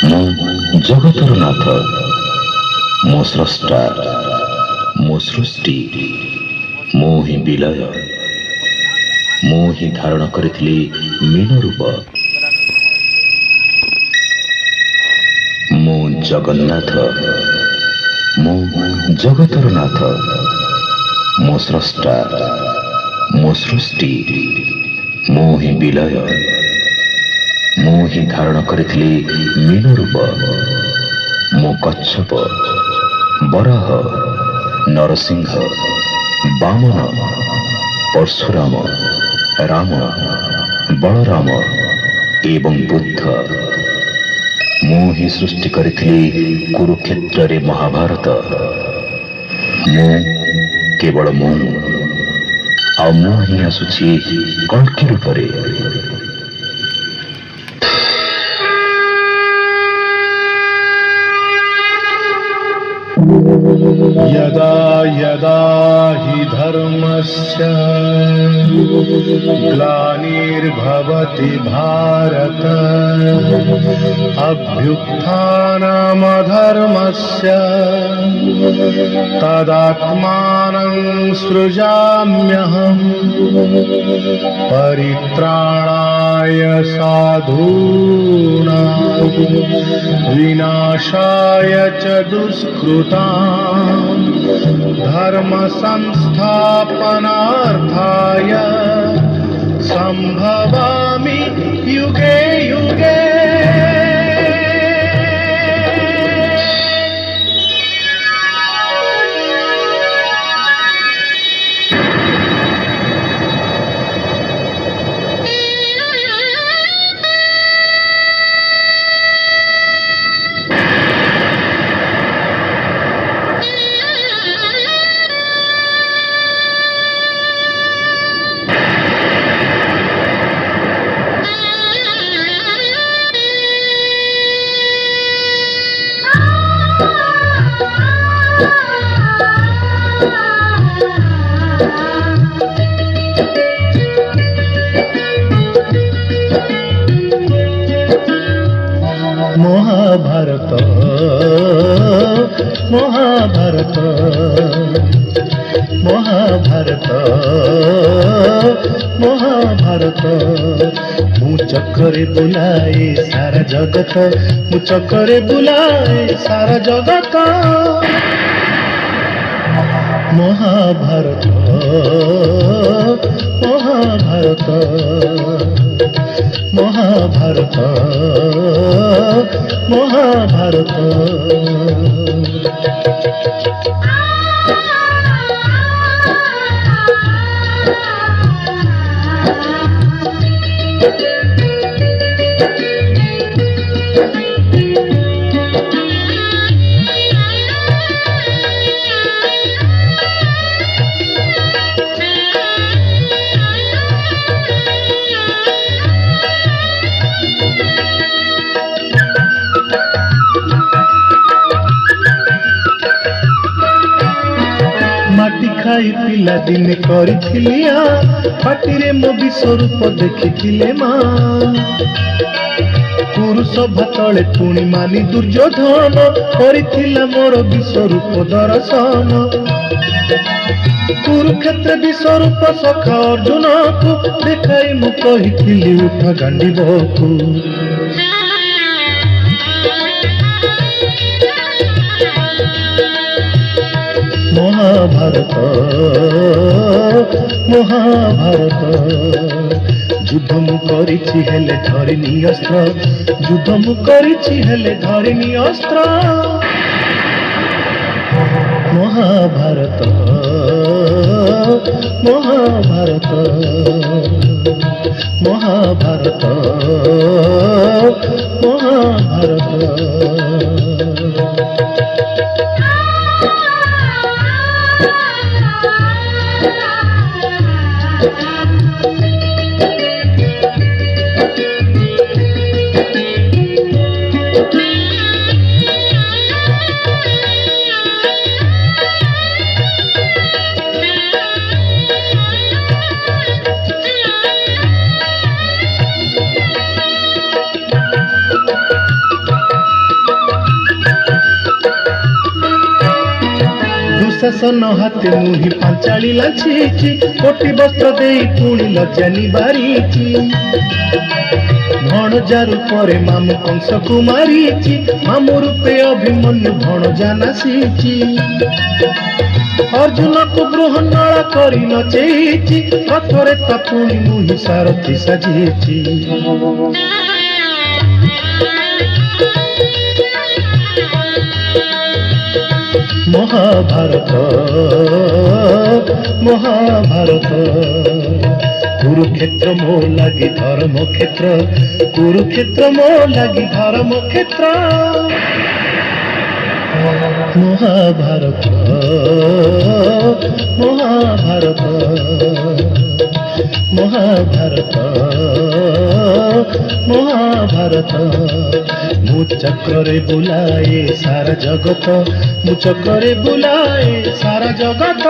ମୁଁ ଜଗତର ନାଥ, ମୋ ସ୍ରଷ୍ଟା, ମୋ ସୃଷ୍ଟି, ମୁଁ ହିଁ ବିଲୟ। ମୁଁ ହିଁ ଧାରଣ କରିଥିଲି ମୀନ ରୂପ। ମୁଁ ଜଗନ୍ନାଥ, ମୁଁ ଜଗତର ନାଥ, ମୋ ସ୍ରଷ୍ଟା, ମୋ ସୃଷ୍ଟି, ମୁଁ ହିଁ ବିଲୟ। ମୁଁ ହିଁ ଧାରଣ କରିଥିଲି ମୀନ ରୂପ। ମୁଁ କଚ୍ଛପ, ବରାହ, ନରସିଂହ, ବାମନ, ପରଶୁରାମ, ରାମ, ବଳରାମ ଏବଂ ବୁଦ୍ଧ। ମୁଁ ହିଁ ସୃଷ୍ଟି କରିଥିଲି କୁରୁକ୍ଷେତ୍ରରେ ମହାଭାରତ। ମୁଁ କେବଳ ମୁଁ, ଆଉ ମୁଁ ହିଁ ଆସୁଛି କଳ୍କି ରୂପରେ। यदा यदा हि धर्मस्य ग्लानिर्भवति भारत अभ्युत्थानमधर्मस्य तदात्मानं सृजाम्यहम् परित्राणाय साधूनां विनाशाय च दुष्कृतां धर्म संस्थापनार्थाय संभवामि युगे युगे। महाभारत महाभारत महाभारत महाभारत मु चक्करे बुलाए सारा जगत मु चक्करे बुलाए सारा जगत महाभारत महाभारत महाभारत महाभारत। माटी खाई पिला दिने करिथिलिया पाटिरे मो विश्वरूप देखिथिले माँ पुरुष भातले पुणी मानी दुर्योधन करिथिला मोर विश्वरूप दर्शन कुरुक्षेत्र विश्वरूप सखा अर्जुन को देखाई मु कहिथिली उठ गांडीबकु महाभारत महाभारत युद्ध मु करिछि हेले धरिनी अस्त्र युद्ध मु करिछि हेले धरिनी अस्त्र महाभारत महाभारत महाभारत महाभारत। दुःशासन हाते मुहि पांचाली लाछिछि कोटि वस्त्र देई पुणी लज्जानी बारिछि भणजा रूपरे मामु कंस को मारिछि मामु रूपे अभिमन्यु भणजा नासिछि अर्जुन को बृहन्नला करी नचेछि रथरे ता पुणी मुहि सारथी साजिछि महाभारत महाभारत कुरुक्षेत्र मो लगी धर्म क्षेत्र कुरुक्षेत्र मो लगी धर्म क्षेत्र महाभारत महाभारत महाभारत महाभारत मु चक्रे बुलाए सारा जगत मु चक्रे बुलाए सारा जगत।